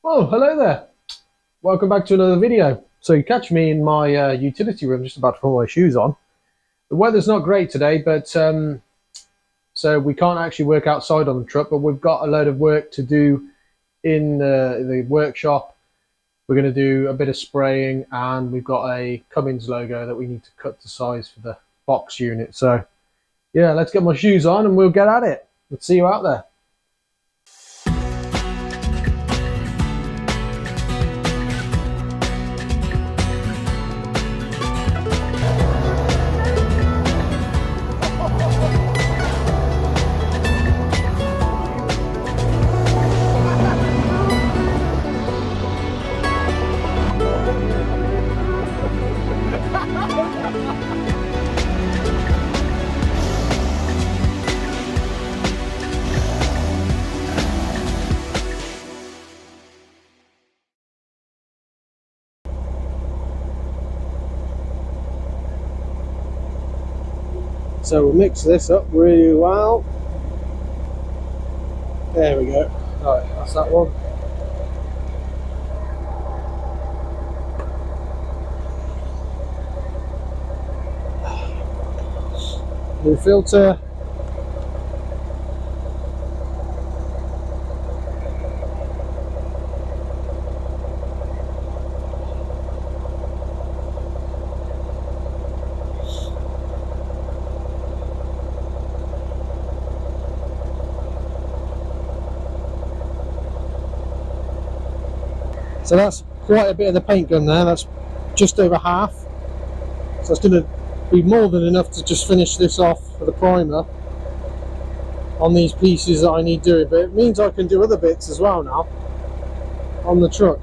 Oh, hello there. Welcome back to another video. So you catch me in my utility room, just about to put my shoes on. The weather's not great today, but so we can't actually work outside on the truck, but we've got a load of work to do in the workshop. We're going to do a bit of spraying, and we've got a Cummins logo that we need to cut to size for the box unit. So yeah, let's get my shoes on and we'll get at it. Let's see you out there. So we'll mix this up really well. There we go. Right, that's that one. New filter. So that's quite a bit of the paint gun there. That's just over half. So it's going to be more than enough to just finish this off for the primer on these pieces that I need doing. But it means I can do other bits as well now on the truck.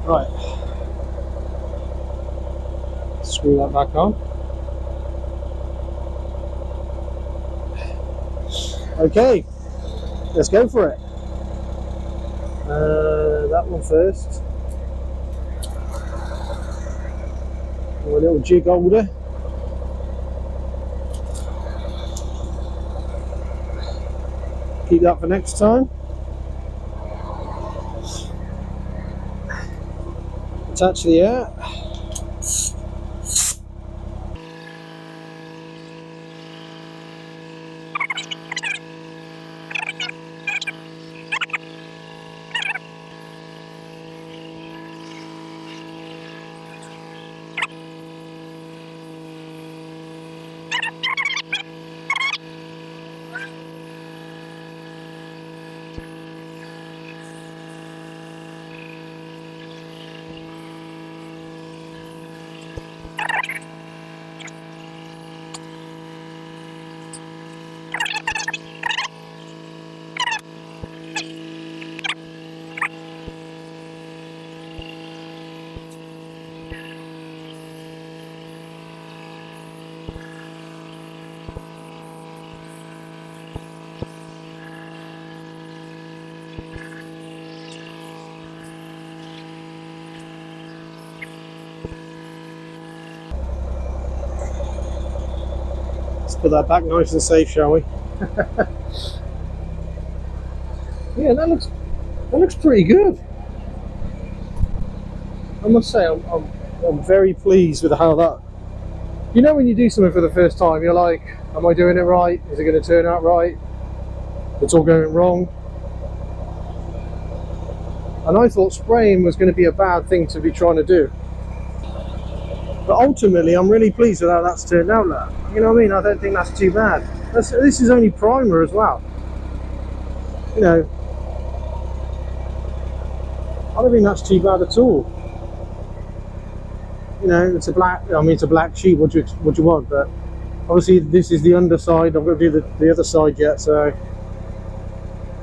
Right. Screw that back on. Okay, let's go for it. That one first. A little jig holder. Keep that for next time. Attach the air. Put that back nice and safe, shall we? Yeah, that looks pretty good. I must say, I'm very pleased with how that. You know, when you do something for the first time, you're like, am I doing it right? Is it going to turn out right? It's all going wrong. And I thought spraying was going to be a bad thing to be trying to do. But ultimately, I'm really pleased with how that's turned out. Like. You know what I mean? I don't think that's too bad. This is only primer as well. You know, I don't think that's too bad at all. You know, it's a black. I mean, it's a black sheet. What do you want? But obviously, this is the underside. I've got to do the other side yet, so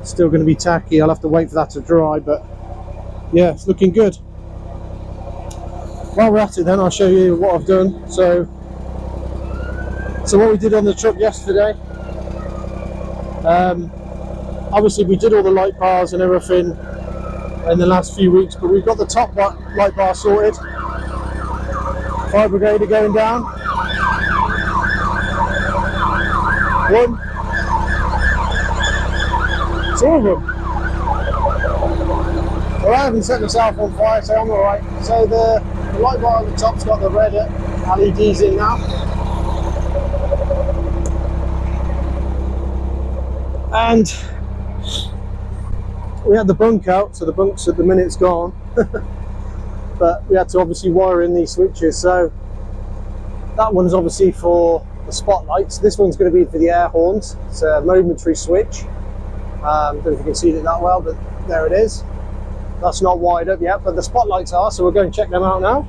it's still going to be tacky. I'll have to wait for that to dry. But yeah, it's looking good. While we're at it then, I'll show you what I've done. So what we did on the truck yesterday, obviously we did all the light bars and everything in the last few weeks, but we've got the top light bar sorted. Fire brigade are going down. One. It's all of them. Well, I haven't set myself on fire, so I'm alright. So the light bar at the top's got the red LEDs in now. And we had the bunk out, so the bunk's at the minute's gone. But we had to obviously wire in these switches, so that one's obviously for the spotlights. This one's going to be for the air horns. It's a momentary switch. Don't know if you can see it that well, but there it is. That's not wired up yet, but the spotlights are, so we'll go and check them out now.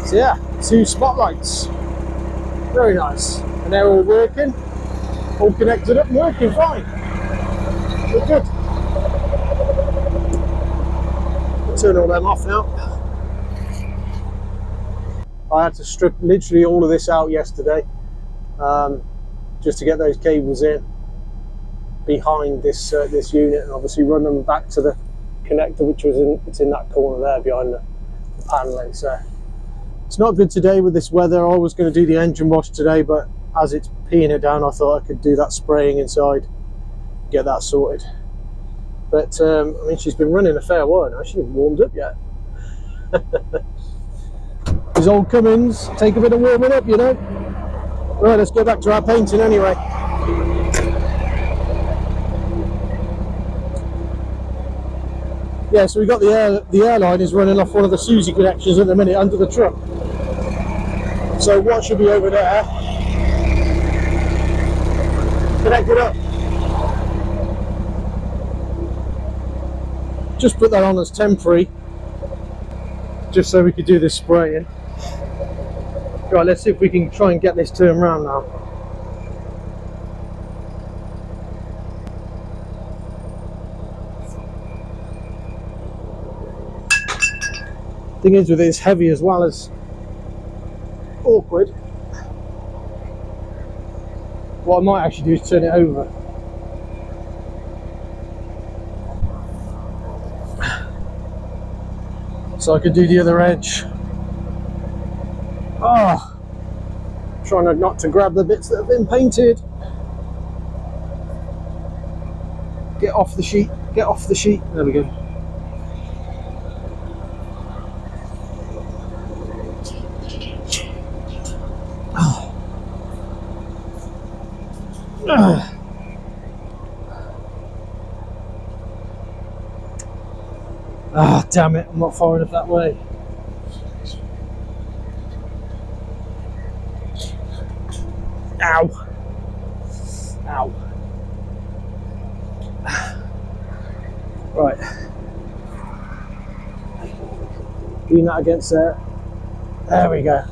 So yeah, 2 spotlights. Very nice. And they're all working, all connected up and working fine. We're good. I'll turn all them off now. I had to strip literally all of this out yesterday, just to get those cables in behind this this unit, and obviously run them back to the connector, which was in that corner there behind the paneling. So it's not good today with this weather. I was going to do the engine wash today, but as it's peeing it down, I thought I could do that spraying inside, get that sorted. But I mean, she's been running a fair while now. She hasn't warmed up yet. These old Cummins take a bit of warming up, you know. Right, let's go back to our painting anyway. Yeah, so we got the airline is running off one of the Susie connections at the minute under the truck. So what should be over there? Connect it up. Just put that on as temporary, just so we could do this spraying. Right, let's see if we can try and get this turned around now. Thing is with it, it's heavy as well as awkward. What I might actually do is turn it over. So I could do the other edge. Oh, trying not to grab the bits that have been painted. Get off the sheet, get off the sheet. There we go. Ah, damn it, I'm not far enough that way. Ow. Ow. Right. Lean that against there. There we go.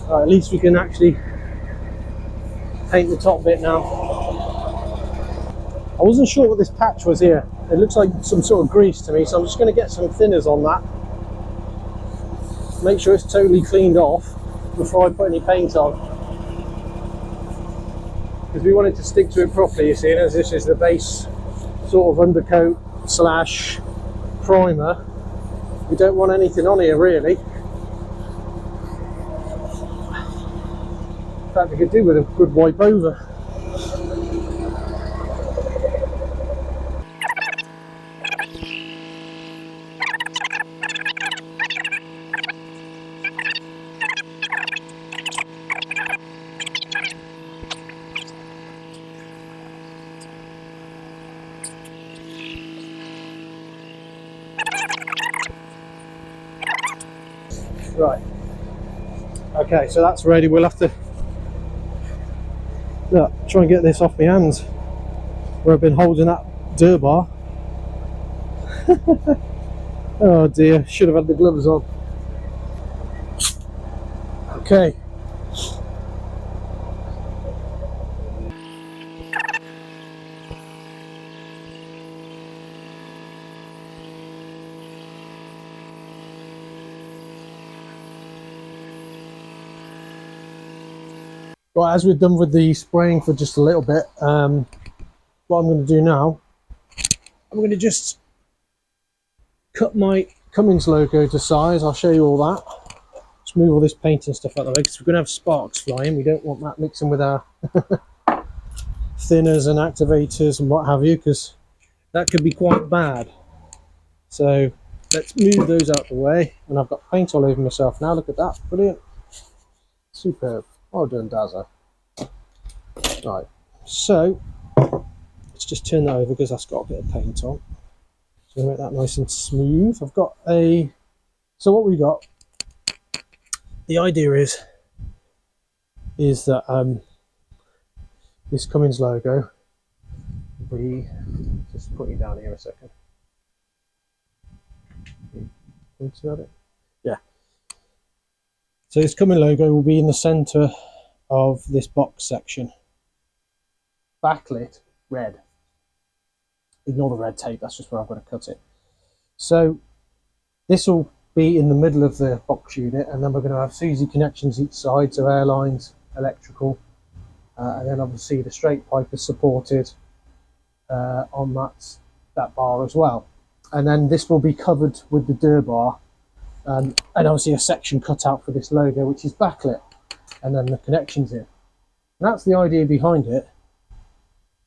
Right, at least we can actually paint the top bit now. I wasn't sure what this patch was here. It looks like some sort of grease to me, so I'm just going to get some thinners on that. Make sure it's totally cleaned off before I put any paint on. Because we want it to stick to it properly, you see, and as this is the base sort of undercoat slash primer, we don't want anything on here really. In fact, we could do with a good wipe over. Right, okay, so that's ready. We'll have to try and get this off my hands where I've been holding that bar. Oh dear, should have had the gloves on. Okay. Right, as we've done with the spraying for just a little bit, what I'm going to do now, I'm going to just cut my Cummins logo to size. I'll show you all that. Just move all this paint and stuff out of the way because we're going to have sparks flying. We don't want that mixing with our thinners and activators and what have you, because that could be quite bad. So let's move those out of the way. And I've got paint all over myself now. Look at that. Brilliant. Superb. Well done, Dazzer. Right. So let's just turn that over because that's got a bit of paint on. So make that nice and smooth. I've got a... So what we got, the idea is that this Cummins logo, we just put it down here a second. It? Yeah. So this Cummins logo will be in the centre of this box section. Backlit red. Ignore the red tape, that's just where I've got to cut it. So this will be in the middle of the box unit, and then we're going to have SUSI connections each side, so air lines, electrical, and then obviously the straight pipe is supported on that bar as well. And then this will be covered with the dur bar, and obviously a section cut out for this logo which is backlit, and then the connections in. And that's the idea behind it.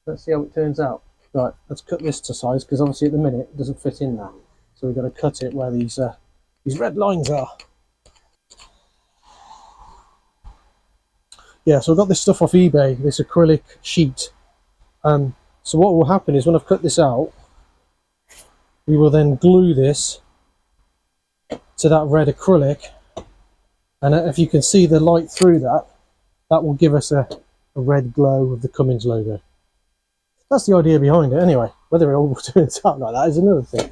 Let's see how it turns out. Right, let's cut this to size because obviously at the minute it doesn't fit in there, so we've got to cut it where these red lines are. Yeah, so I've got this stuff off eBay, this acrylic sheet. So what will happen is when I've cut this out, we will then glue this to that red acrylic, and if you can see the light through that, that will give us a red glow of the Cummins logo. That's the idea behind it anyway. Whether it all turns out like that is another thing.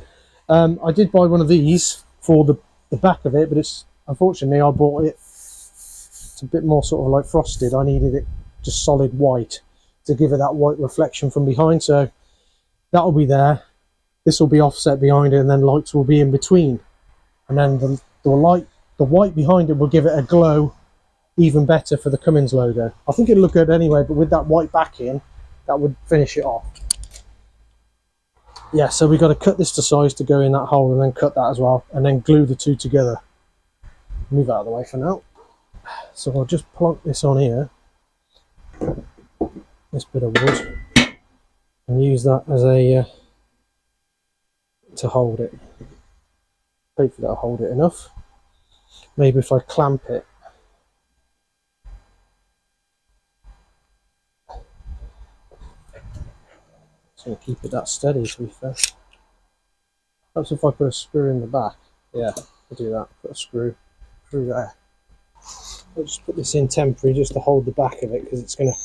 I did buy one of these for the back of it, but it's unfortunately I bought it, it's a bit more sort of like frosted. I needed it just solid white to give it that white reflection from behind, so that will be there. This will be offset behind it, and then lights will be in between, and then the white behind it will give it a glow even better for the Cummins logo. I think it'll look good anyway, but with that white backing, that would finish it off. Yeah, so we've got to cut this to size to go in that hole, and then cut that as well, and then glue the two together. Move out of the way for now. So I'll just plonk this on here, this bit of wood, and use that as a to hold it. Hopefully that'll hold it enough. Maybe if I clamp it. So keep it that steady, to be fair. Perhaps if I put a screw in the back. Yeah, I'll do that. Put a screw through there. I'll just put this in temporary just to hold the back of it, because it's going to...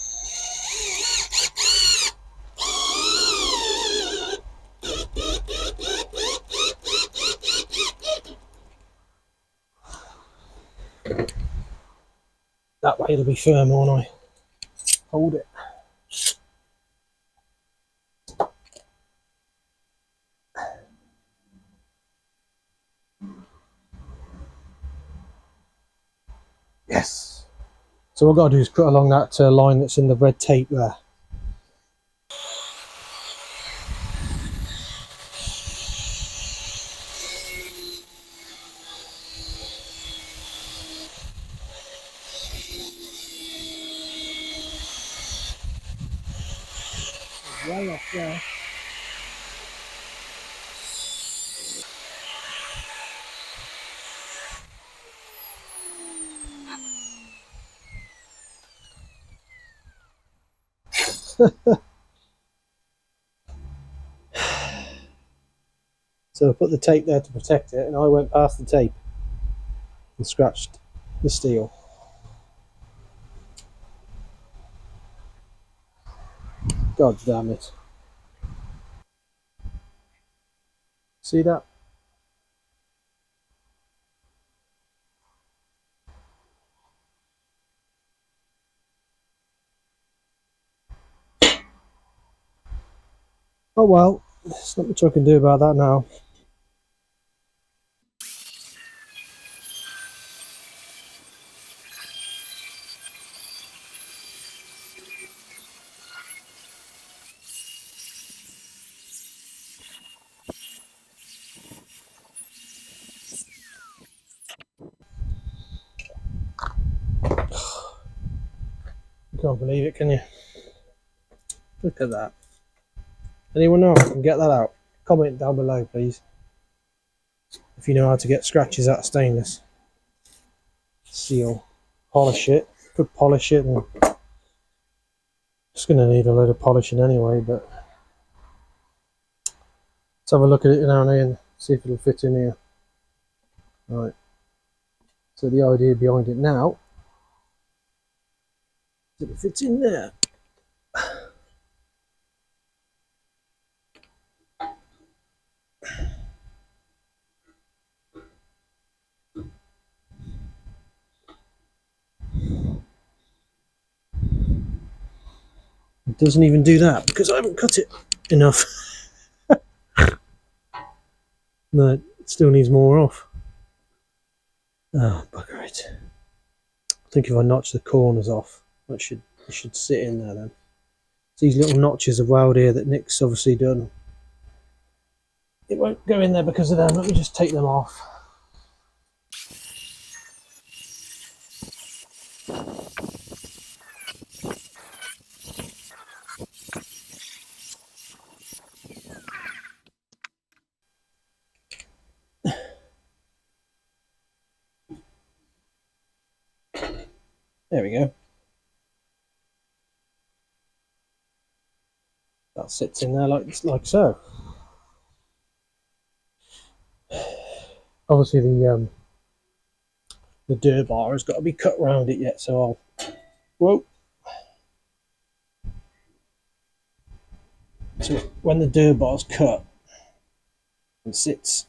That way it'll be firm when I hold it. Yes. So what I've got to do is cut along that line that's in the red tape there. Way off there. So I put the tape there to protect it, and I went past the tape and scratched the steel. God damn it. See that? Oh well, there's not much I can do about that now. Can't believe it, can you? Look at that. Anyone know how I can get that out? Comment down below, please. If you know how to get scratches out of stainless steel. Polish it. Could polish it, and it's going to need a load of polishing anyway, but let's have a look at it down here and see if it'll fit in here. Right. So the idea behind it now is it fits in there. It doesn't even do that because I haven't cut it enough. No, it still needs more off. Oh, bugger it. I think if I notch the corners off, it should sit in there then. These little notches of weld here that Nick's obviously done. It won't go in there because of them. Let me just take them off. There we go. That sits in there like so. Obviously the dur bar has got to be cut round it yet, so I'll so when the dur bar's cut and sits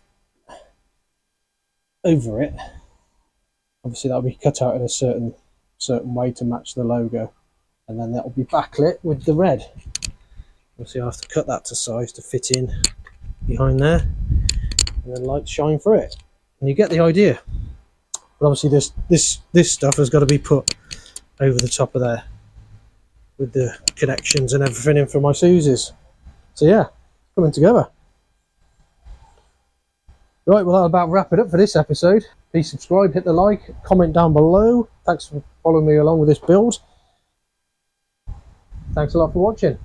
over it, obviously that'll be cut out in a certain way to match the logo, and then that'll be backlit with the red. Obviously I have to cut that to size to fit in behind there, and then light shine through it, and you get the idea. But obviously this stuff has got to be put over the top of there with the connections and everything in for my fuses. So yeah, coming together. Right, well that'll about wrap it up for this episode. Please subscribe, hit the like, comment down below. Thanks for following me along with this build. Thanks a lot for watching.